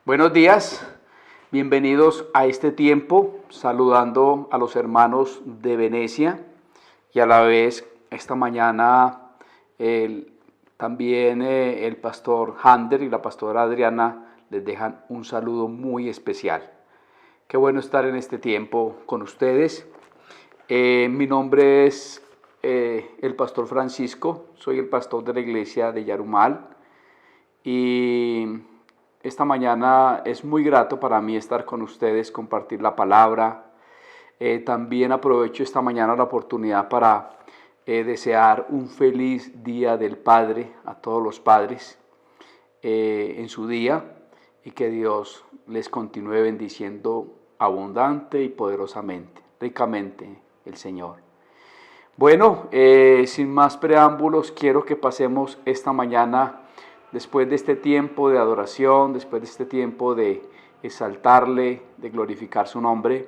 Buenos días, bienvenidos a este tiempo, saludando a los hermanos de Venecia y a la vez esta mañana también el pastor Hander y la pastora Adriana les dejan un saludo muy especial. Qué bueno estar en este tiempo con ustedes. Mi nombre es el pastor Francisco, soy el pastor de la iglesia de Yarumal y esta mañana es muy grato para mí estar con ustedes, compartir la palabra. También aprovecho esta mañana la oportunidad para desear un feliz Día del Padre a todos los padres en su día y que Dios les continúe bendiciendo abundante y poderosamente, ricamente el Señor. Bueno, sin más preámbulos, quiero que pasemos esta mañana, después de este tiempo de adoración, después de este tiempo de exaltarle, de glorificar su nombre,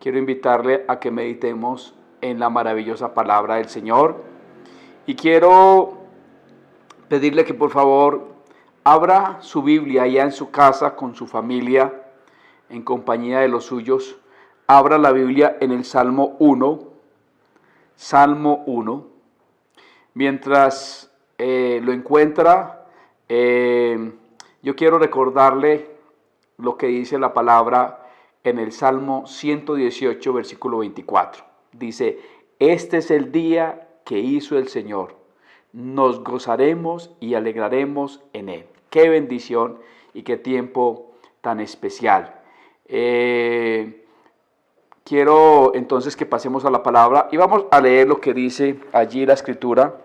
quiero invitarle a que meditemos en la maravillosa palabra del Señor. Y quiero pedirle que por favor abra su Biblia allá en su casa con su familia, en compañía de los suyos. Abra la Biblia en el Salmo 1. Salmo 1. Mientras lo encuentra, yo quiero recordarle lo que dice la palabra en el Salmo 118, versículo 24. Dice: este es el día que hizo el Señor, nos gozaremos y alegraremos en él. Qué bendición y qué tiempo tan especial. Quiero entonces que pasemos a la palabra y vamos a leer lo que dice allí la escritura.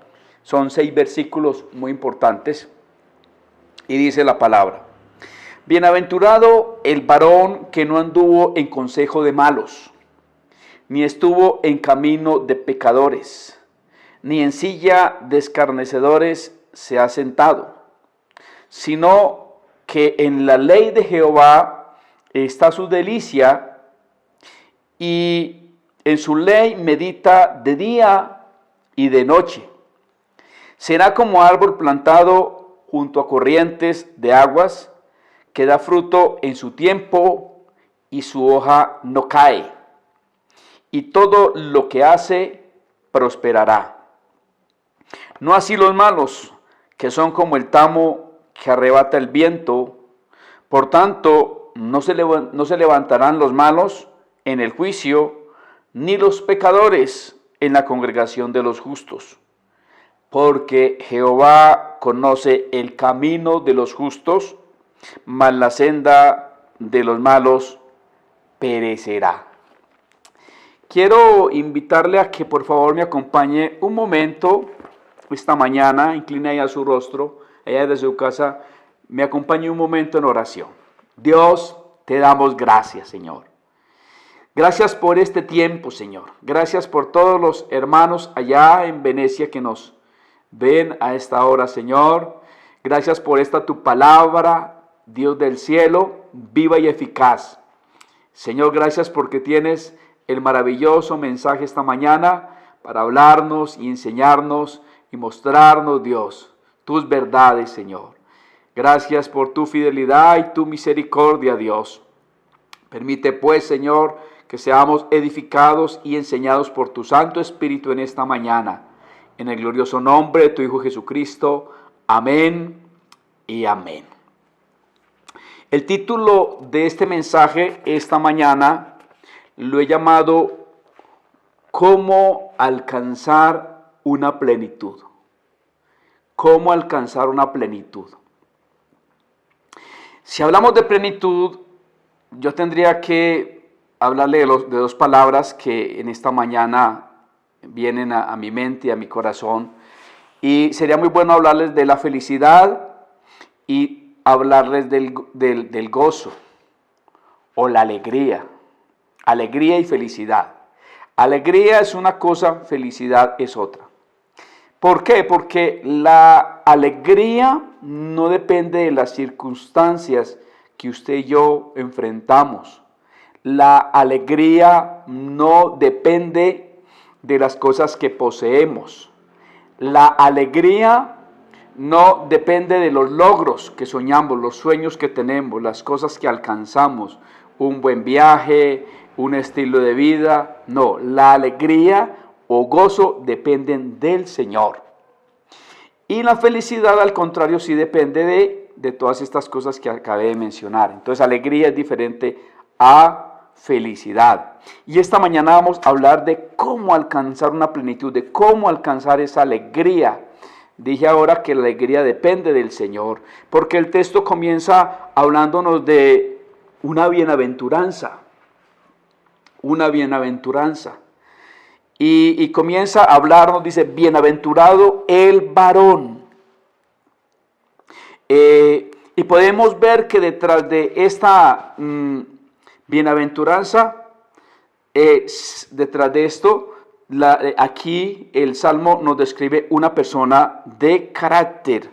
Son 6 versículos muy importantes. Y dice la palabra: bienaventurado el varón que no anduvo en consejo de malos, ni estuvo en camino de pecadores, ni en silla de escarnecedores se ha sentado, sino que en la ley de Jehová está su delicia, y en su ley medita de día y de noche. Será como árbol plantado junto a corrientes de aguas, que da fruto en su tiempo y su hoja no cae, y todo lo que hace prosperará. No así los malos, que son como el tamo que arrebata el viento. Por tanto, no se levantarán los malos en el juicio, ni los pecadores en la congregación de los justos. Porque Jehová conoce el camino de los justos, mas la senda de los malos perecerá. Quiero invitarle a que por favor me acompañe un momento esta mañana, incline ahí a su rostro, allá desde su casa, me acompañe un momento en oración. Dios, te damos gracias, Señor. Gracias por este tiempo, Señor. Gracias por todos los hermanos allá en Venecia que nos ven a esta hora, Señor. Gracias por esta tu palabra, Dios del cielo, viva y eficaz. Señor, gracias porque tienes el maravilloso mensaje esta mañana para hablarnos y enseñarnos y mostrarnos, Dios, tus verdades, Señor. Gracias por tu fidelidad y tu misericordia, Dios. Permite pues, Señor, que seamos edificados y enseñados por tu Santo Espíritu en esta mañana. En el glorioso nombre de tu Hijo Jesucristo. Amén y amén. El título de este mensaje esta mañana lo he llamado ¿Cómo alcanzar una plenitud? ¿Cómo alcanzar una plenitud? Si hablamos de plenitud, yo tendría que hablarle de dos palabras que en esta mañana vienen a mi mente y a mi corazón, y sería muy bueno hablarles de la felicidad y hablarles del gozo o la alegría. Alegría y felicidad. Alegría es una cosa, felicidad es otra. ¿Por qué? Porque la alegría no depende de las circunstancias que usted y yo enfrentamos. La alegría no depende de las cosas que poseemos. La alegría no depende de los logros que soñamos, los sueños que tenemos, las cosas que alcanzamos, un buen viaje, un estilo de vida. No, la alegría o gozo dependen del Señor. Y la felicidad, al contrario, sí depende de todas estas cosas que acabé de mencionar. Entonces, alegría es diferente a felicidad. Y esta mañana vamos a hablar de cómo alcanzar una plenitud, de cómo alcanzar esa alegría. Dije ahora que la alegría depende del Señor, porque el texto comienza hablándonos de una bienaventuranza. Una bienaventuranza. Y comienza a hablarnos, dice, bienaventurado el varón. Y podemos ver que detrás de esta bienaventuranza, detrás de esto, aquí el Salmo nos describe una persona de carácter.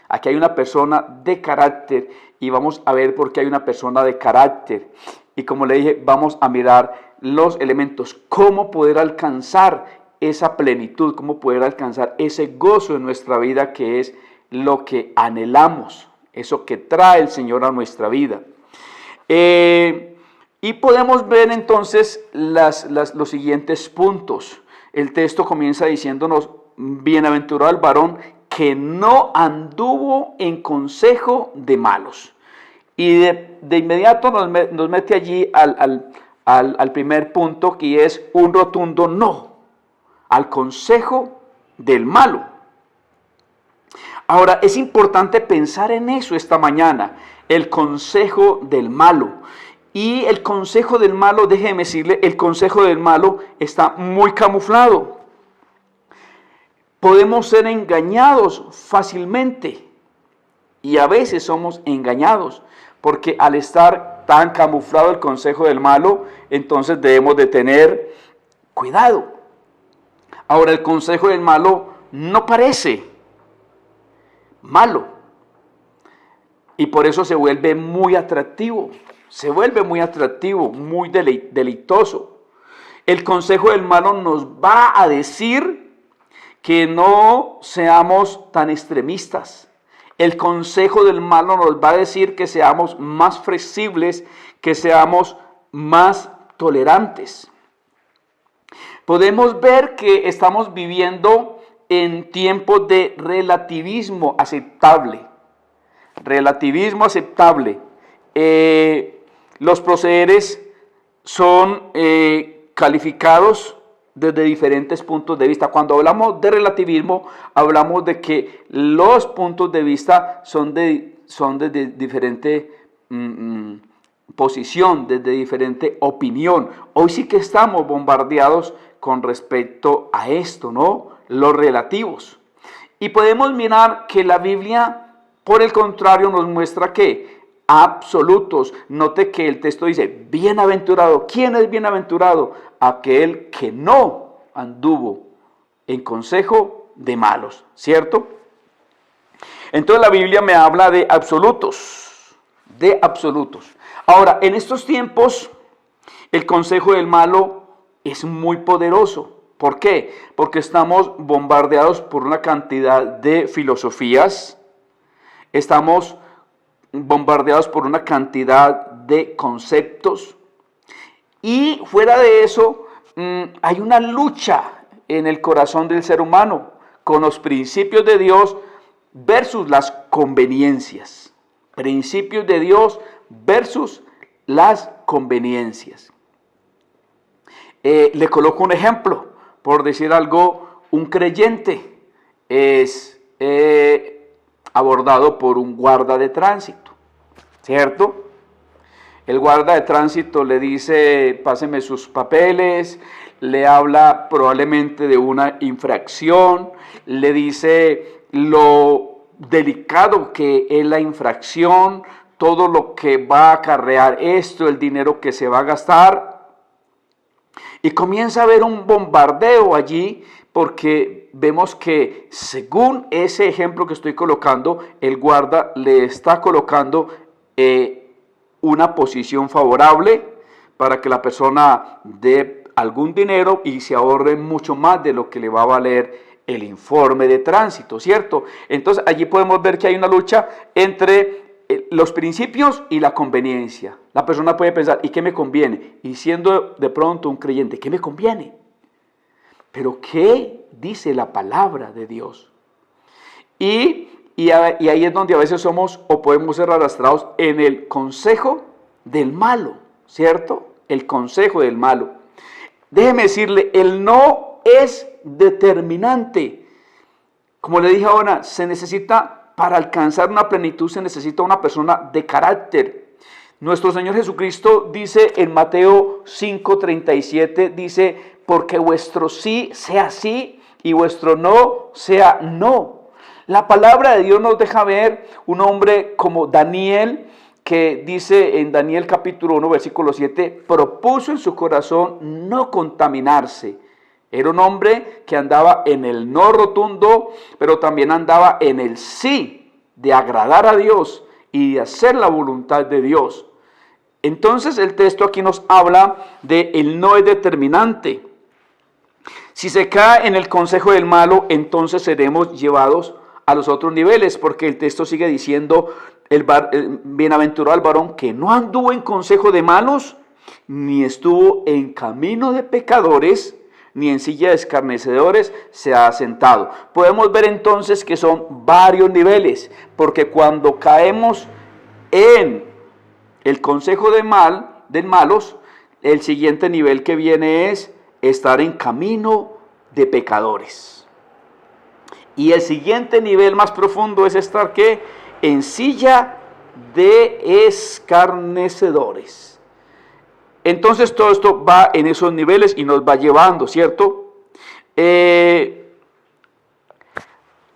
Aquí hay una persona de carácter y vamos a ver por qué hay una persona de carácter. Y como le dije, vamos a mirar los elementos, cómo poder alcanzar esa plenitud, cómo poder alcanzar ese gozo en nuestra vida que es lo que anhelamos, eso que trae el Señor a nuestra vida. Y podemos ver entonces los siguientes puntos. El texto comienza diciéndonos, bienaventurado el varón que no anduvo en consejo de malos. Y de inmediato nos mete allí al primer punto, que es un rotundo no al consejo del malo. Ahora, es importante pensar en eso esta mañana, el consejo del malo. Y el consejo del malo, déjeme decirle, el consejo del malo está muy camuflado. Podemos ser engañados fácilmente y a veces somos engañados, porque al estar tan camuflado el consejo del malo, entonces debemos de tener cuidado. Ahora, el consejo del malo no parece malo y por eso se vuelve muy atractivo. Se vuelve muy atractivo, muy deleitoso. El consejo del malo nos va a decir que no seamos tan extremistas. El consejo del malo nos va a decir que seamos más flexibles, que seamos más tolerantes. Podemos ver que estamos viviendo en tiempos de relativismo aceptable. Relativismo aceptable. Los procederes son calificados desde diferentes puntos de vista. Cuando hablamos de relativismo, hablamos de que los puntos de vista son desde diferente posición, desde diferente opinión. Hoy sí que estamos bombardeados con respecto a esto, ¿no? Los relativos. Y podemos mirar que la Biblia, por el contrario, nos muestra que absolutos. Note que el texto dice, bienaventurado. ¿Quién es bienaventurado? Aquel que no anduvo en consejo de malos, ¿cierto? Entonces la Biblia me habla de absolutos, de absolutos. Ahora, en estos tiempos, el consejo del malo es muy poderoso. ¿Por qué? Porque estamos bombardeados por una cantidad de filosofías, estamos bombardeados por una cantidad de conceptos y fuera de eso hay una lucha en el corazón del ser humano con los principios de Dios versus las conveniencias. Principios de Dios versus las conveniencias. Le coloco un ejemplo, por decir algo, un creyente es abordado por un guarda de tránsito, ¿cierto? El guarda de tránsito le dice, páseme sus papeles, le habla probablemente de una infracción, le dice lo delicado que es la infracción, todo lo que va a acarrear esto, el dinero que se va a gastar. Y comienza a haber un bombardeo allí porque vemos que según ese ejemplo que estoy colocando, el guarda le está colocando una posición favorable para que la persona dé algún dinero y se ahorre mucho más de lo que le va a valer el informe de tránsito, ¿cierto? Entonces allí podemos ver que hay una lucha entre los principios y la conveniencia. La persona puede pensar, ¿y qué me conviene? Y siendo de pronto un creyente, ¿qué me conviene? Pero ¿qué dice la palabra de Dios? Y ahí es donde a veces somos o podemos ser arrastrados en el consejo del malo, ¿cierto? El consejo del malo. Déjeme decirle, el no es determinante. Como le dije ahora, se necesita, para alcanzar una plenitud, se necesita una persona de carácter. Nuestro Señor Jesucristo dice en Mateo 5:37, dice, porque vuestro sí sea sí y vuestro no sea no. La palabra de Dios nos deja ver un hombre como Daniel, que dice en Daniel capítulo 1, versículo 7, propuso en su corazón no contaminarse. Era un hombre que andaba en el no rotundo, pero también andaba en el sí, de agradar a Dios y de hacer la voluntad de Dios. Entonces el texto aquí nos habla de el no es determinante. Si se cae en el consejo del malo, entonces seremos llevados a los otros niveles, porque el texto sigue diciendo, bienaventurado el varón que no anduvo en consejo de malos, ni estuvo en camino de pecadores, ni en silla de escarnecedores se ha sentado. Podemos ver entonces que son varios niveles, porque cuando caemos en el consejo de malos, el siguiente nivel que viene es estar en camino de pecadores. Y el siguiente nivel más profundo es estar ¿qué? En silla de escarnecedores. Entonces todo esto va en esos niveles y nos va llevando, ¿cierto?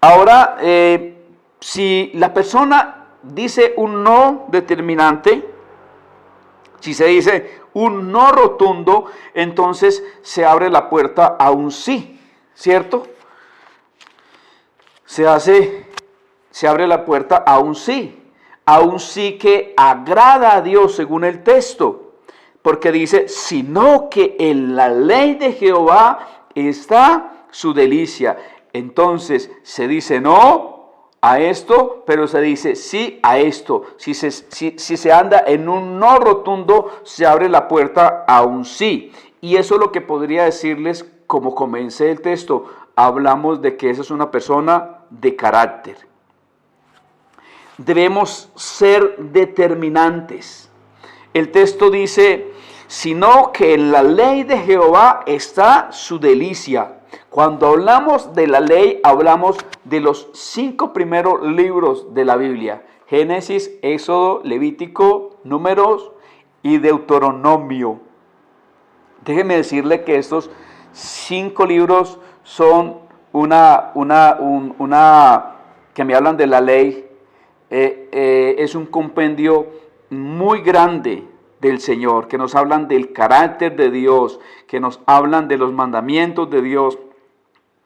Ahora, si la persona dice un no determinante, si se dice un no rotundo, entonces se abre la puerta a un sí, ¿cierto? Se abre la puerta a un sí que agrada a Dios según el texto, porque dice, sino que en la ley de Jehová está su delicia. Entonces se dice no a esto, pero se dice sí a esto. Si se anda en un no rotundo, se abre la puerta a un sí. Y eso es lo que podría decirles, como comencé el texto, hablamos de que esa es una persona de carácter. Debemos ser determinantes. El texto dice, sino que en la ley de Jehová está su delicia. Cuando hablamos de la ley, hablamos de los 5 primeros libros de la Biblia: Génesis, Éxodo, Levítico, Números y Deuteronomio. Déjeme decirle que estos 5 libros son que me hablan de la ley. Es un compendio muy grande del Señor, que nos hablan del carácter de Dios, que nos hablan de los mandamientos de Dios,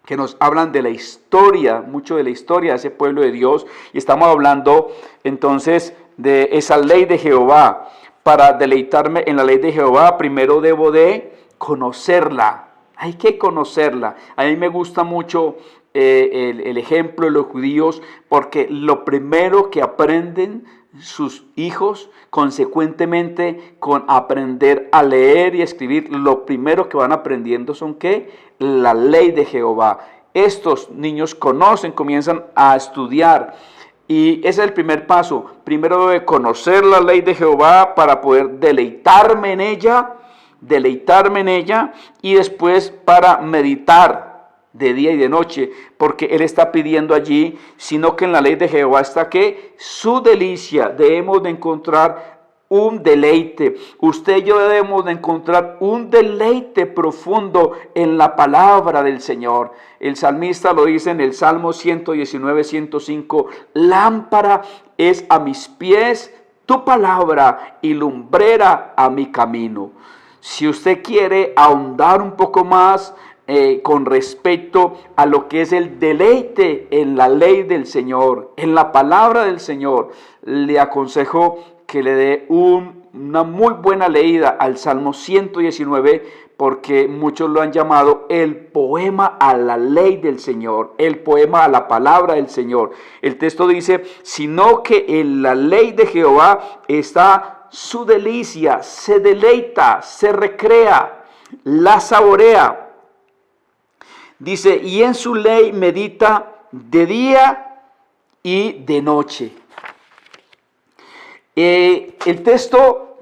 que nos hablan de la historia, mucho de la historia de ese pueblo de Dios. Y estamos hablando entonces de esa ley de Jehová. Para deleitarme en la ley de Jehová, primero debo de conocerla. Hay que conocerla. A mí me gusta mucho el ejemplo de los judíos, porque lo primero que aprenden sus hijos, consecuentemente con aprender a leer y escribir, lo primero que van aprendiendo son ¿qué? La ley de Jehová. Estos niños conocen, comienzan a estudiar, y ese es el primer paso. Primero debe conocer la ley de Jehová para poder deleitarme en ella, y después para meditar de día y de noche, porque Él está pidiendo allí, sino que en la ley de Jehová está ¿qué? Su delicia. Debemos de encontrar un deleite. Usted y yo debemos de encontrar un deleite profundo en la palabra del Señor. El salmista lo dice en el Salmo 119, 105, lámpara es a mis pies tu palabra y lumbrera a mi camino. Si usted quiere ahondar un poco más con respecto a lo que es el deleite en la ley del Señor, en la palabra del Señor, le aconsejo que le dé una muy buena leída al Salmo 119, porque muchos lo han llamado el poema a la ley del Señor, el poema a la palabra del Señor. El texto dice, sino que en la ley de Jehová está su delicia, se deleita, se recrea, la saborea. Dice, y en su ley medita de día y de noche. El texto,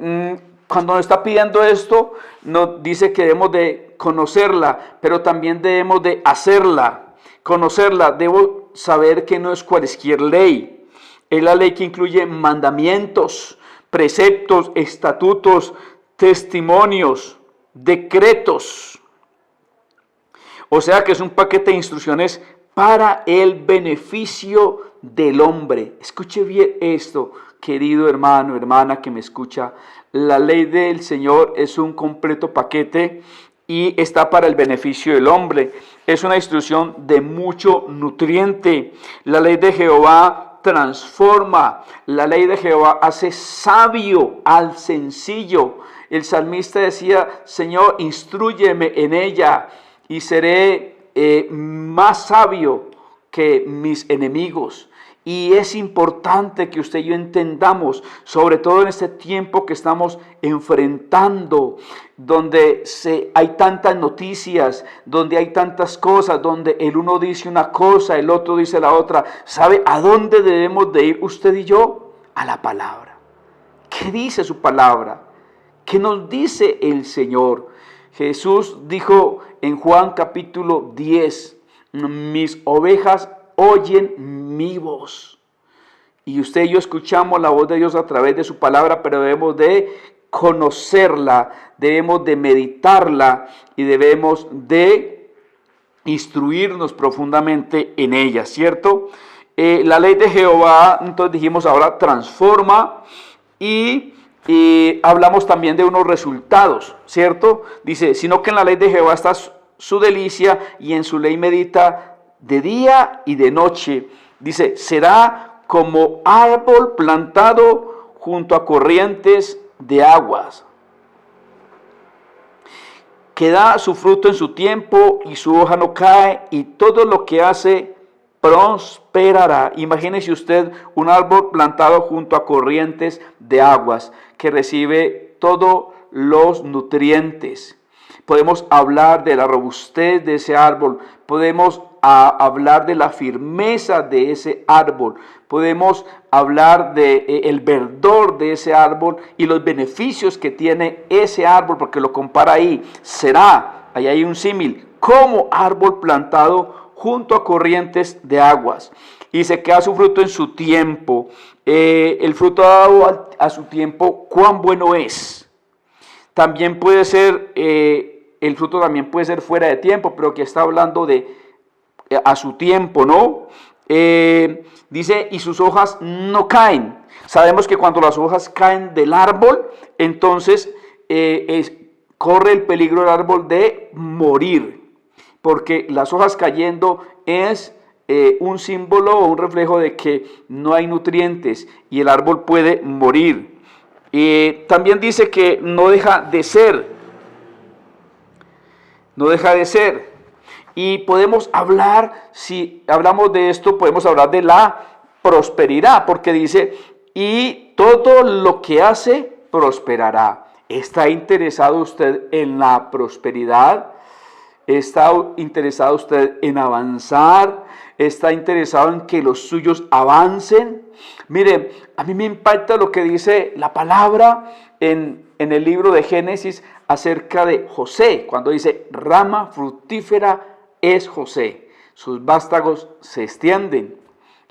cuando nos está pidiendo esto, nos dice que debemos de conocerla, pero también debemos de hacerla. Conocerla, debo saber que no es cualquier ley. Es la ley que incluye mandamientos, preceptos, estatutos, testimonios, decretos. O sea que es un paquete de instrucciones para el beneficio del hombre. Escuche bien esto, querido hermano, hermana que me escucha. La ley del Señor es un completo paquete y está para el beneficio del hombre. Es una instrucción de mucho nutriente. La ley de Jehová transforma. La ley de Jehová hace sabio al sencillo. El salmista decía, Señor, instrúyeme en ella y seré más sabio que mis enemigos. Y es importante que usted y yo entendamos, sobre todo en este tiempo que estamos enfrentando, donde hay tantas noticias, donde hay tantas cosas, donde el uno dice una cosa, el otro dice la otra. ¿Sabe a dónde debemos de ir usted y yo? A la palabra. ¿Qué dice su palabra? ¿Qué nos dice el Señor? Jesús dijo en Juan capítulo 10, mis ovejas oyen mi voz. Y usted y yo escuchamos la voz de Dios a través de su palabra, pero debemos de conocerla, debemos de meditarla y debemos de instruirnos profundamente en ella, ¿cierto? La ley de Jehová, entonces dijimos ahora, transforma y hablamos también de unos resultados, ¿cierto? Dice, sino que en la ley de Jehová está su delicia y en su ley medita de día y de noche. Dice, será como árbol plantado junto a corrientes de aguas, que da su fruto en su tiempo y su hoja no cae, y todo lo que hace prosperará. Imagínese usted un árbol plantado junto a corrientes de aguas que recibe todos los nutrientes. Podemos hablar de la robustez de ese árbol, podemos hablar de la firmeza de ese árbol, podemos hablar de el verdor de ese árbol y los beneficios que tiene ese árbol, porque lo compara ahí. Será, ahí hay un símil, como árbol plantado junto a corrientes de aguas, y se queda su fruto en su tiempo. El fruto dado a su tiempo, cuán bueno es. También puede ser, el fruto también puede ser fuera de tiempo, pero que está hablando de a su tiempo, ¿no? Dice, y sus hojas no caen. Sabemos que cuando las hojas caen del árbol, entonces corre el peligro del árbol de morir, porque las hojas cayendo es un símbolo o un reflejo de que no hay nutrientes y el árbol puede morir. También dice que no deja de ser. No deja de ser. Y podemos hablar, si hablamos de esto, podemos hablar de la prosperidad, porque dice, y todo lo que hace prosperará. ¿Está interesado usted en la prosperidad? ¿Está interesado usted en avanzar? ¿Está interesado en que los suyos avancen? Mire, a mí me impacta lo que dice la palabra en el libro de Génesis acerca de José, cuando dice, rama fructífera es José, sus vástagos se extienden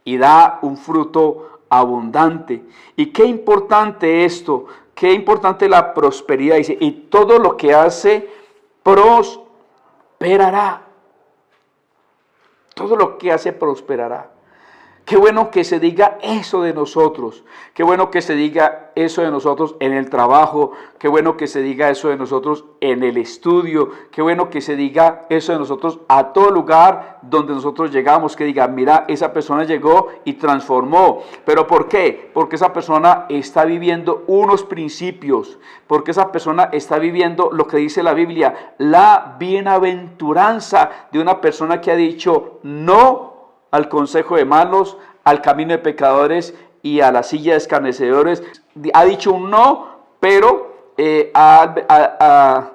y da un fruto abundante. Y qué importante esto, qué importante la prosperidad, dice, y todo lo que hace prosperará. Todo lo que hace prosperará. Qué bueno que se diga eso de nosotros. Qué bueno que se diga eso de nosotros en el trabajo. Qué bueno que se diga eso de nosotros en el estudio. Qué bueno que se diga eso de nosotros a todo lugar donde nosotros llegamos. Que diga, mira, esa persona llegó y transformó. ¿Pero por qué? Porque esa persona está viviendo unos principios. Porque esa persona está viviendo lo que dice la Biblia. La bienaventuranza de una persona que ha dicho no al consejo de malos, al camino de pecadores y a la silla de escarnecedores. Ha dicho un no, pero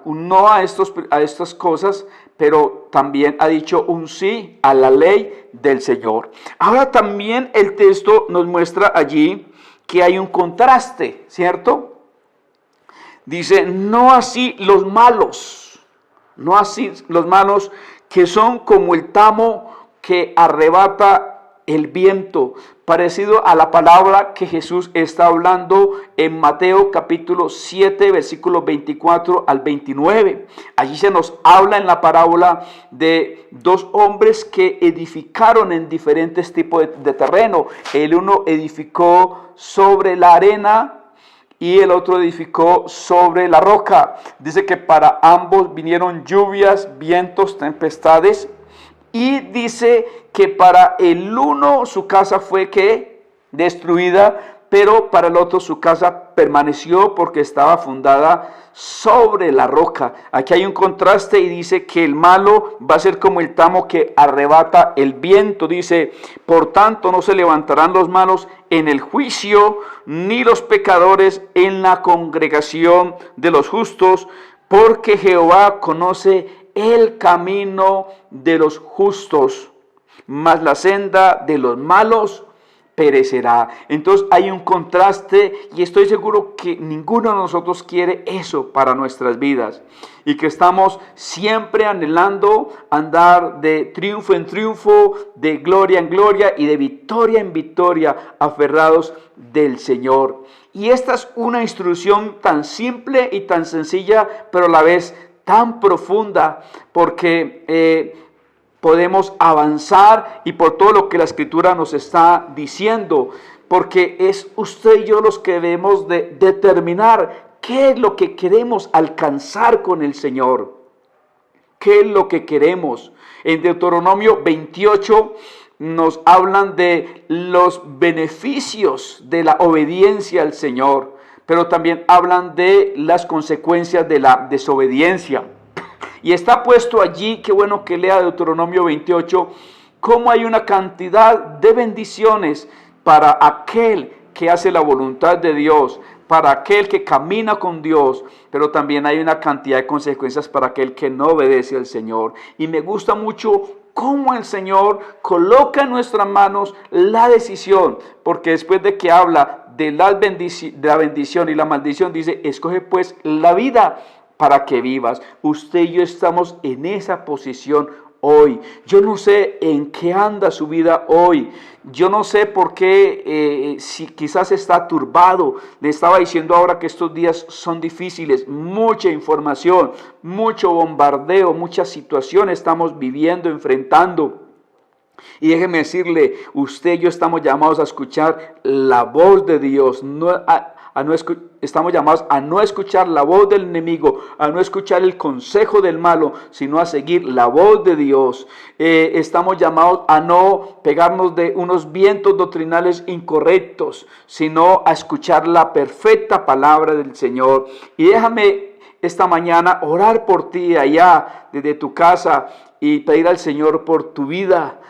un no a estas cosas, pero también ha dicho un sí a la ley del Señor. Ahora también el texto nos muestra allí que hay un contraste, ¿cierto? Dice, no así los malos, no así los malos que son como el tamo que arrebata el viento, parecido a la palabra que Jesús está hablando en Mateo capítulo 7, versículos 24 al 29. Allí se nos habla en la parábola de dos hombres que edificaron en diferentes tipos de terreno. El uno edificó sobre la arena y el otro edificó sobre la roca. Dice que para ambos vinieron lluvias, vientos, tempestades. Y dice que para el uno su casa fue destruida, pero para el otro su casa permaneció porque estaba fundada sobre la roca. Aquí hay un contraste y dice que el malo va a ser como el tamo que arrebata el viento. Dice, por tanto no se levantarán los malos en el juicio, ni los pecadores en la congregación de los justos, porque Jehová conoce el camino de los justos, mas la senda de los malos perecerá. Entonces hay un contraste y estoy seguro que ninguno de nosotros quiere eso para nuestras vidas y que estamos siempre anhelando andar de triunfo en triunfo, de gloria en gloria y de victoria en victoria, aferrados del Señor. Y esta es una instrucción tan simple y tan sencilla, pero a la vez tan profunda, porque podemos avanzar y por todo lo que la Escritura nos está diciendo, porque es usted y yo los que debemos de determinar qué es lo que queremos alcanzar con el Señor, qué es lo que queremos. En Deuteronomio 28 nos hablan de los beneficios de la obediencia al Señor, pero también hablan de las consecuencias de la desobediencia. Y está puesto allí, qué bueno que lea Deuteronomio 28, cómo hay una cantidad de bendiciones para aquel que hace la voluntad de Dios, para aquel que camina con Dios, pero también hay una cantidad de consecuencias para aquel que no obedece al Señor. Y me gusta mucho cómo el Señor coloca en nuestras manos la decisión, porque después de que habla de la bendición y la maldición, dice, escoge pues la vida para que vivas. Usted y yo estamos en esa posición hoy. Yo no sé en qué anda su vida hoy. Yo no sé por qué, si quizás está turbado. Le estaba diciendo ahora que estos días son difíciles. Mucha información, mucho bombardeo, muchas situaciones estamos viviendo, enfrentando. Y déjeme decirle, usted y yo estamos llamados a escuchar la voz de Dios, estamos llamados a no escuchar la voz del enemigo, a no escuchar el consejo del malo, sino a seguir la voz de Dios. Estamos llamados a no pegarnos de unos vientos doctrinales incorrectos, sino a escuchar la perfecta palabra del Señor. Y déjame esta mañana orar por ti allá desde tu casa y pedir al Señor por tu vida.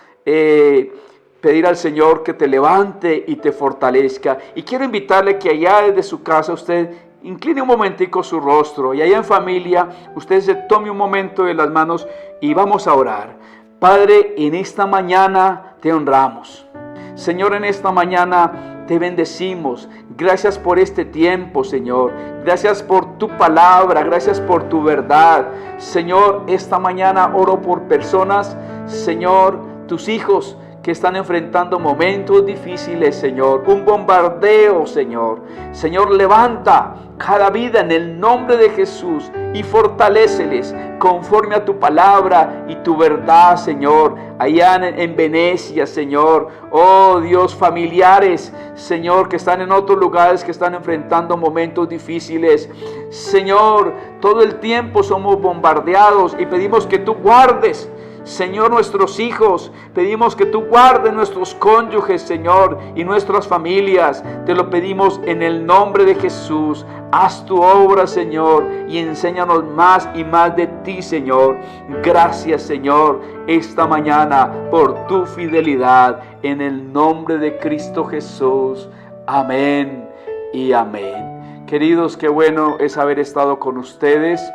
Pedir al Señor que te levante y te fortalezca. Y quiero invitarle que allá desde su casa usted incline un momentico su rostro y allá en familia usted se tome un momento de las manos y vamos a orar. Padre, en esta mañana te honramos. Señor, en esta mañana te bendecimos. Gracias por este tiempo, Señor. Gracias por tu palabra, gracias por tu verdad. Señor, esta mañana oro por personas, Señor, tus hijos que están enfrentando momentos difíciles, Señor, un bombardeo, Señor. Señor, levanta cada vida en el nombre de Jesús y fortaléceles conforme a tu palabra y tu verdad, Señor. Allá en Venecia, Señor, oh Dios, familiares, Señor, que están en otros lugares, que están enfrentando momentos difíciles. Señor, todo el tiempo somos bombardeados y pedimos que tú guardes, Señor, nuestros hijos. Pedimos que tú guardes nuestros cónyuges, Señor, y nuestras familias. Te lo pedimos en el nombre de Jesús. Haz tu obra, Señor, y enséñanos más y más de ti, Señor. Gracias, Señor, esta mañana por tu fidelidad. En el nombre de Cristo Jesús. Amén y amén. Queridos, qué bueno es haber estado con ustedes.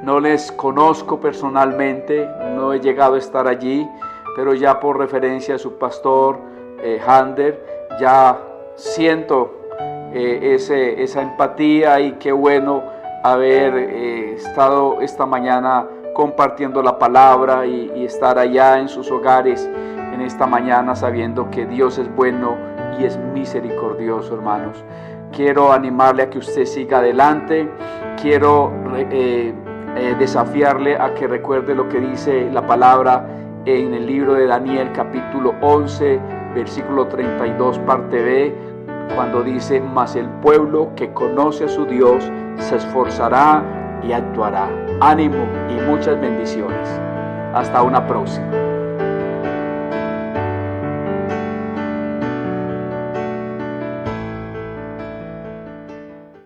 No les conozco personalmente, no he llegado a estar allí, pero ya por referencia a su pastor, Hander, ya siento esa empatía, y qué bueno haber estado esta mañana compartiendo la palabra y estar allá en sus hogares en esta mañana sabiendo que Dios es bueno y es misericordioso, hermanos. Quiero animarle a que usted siga adelante, quiero desafiarle a que recuerde lo que dice la palabra en el libro de Daniel capítulo 11 versículo 32 parte B, cuando dice: mas el pueblo que conoce a su Dios se esforzará y actuará. Ánimo y muchas bendiciones. Hasta una próxima.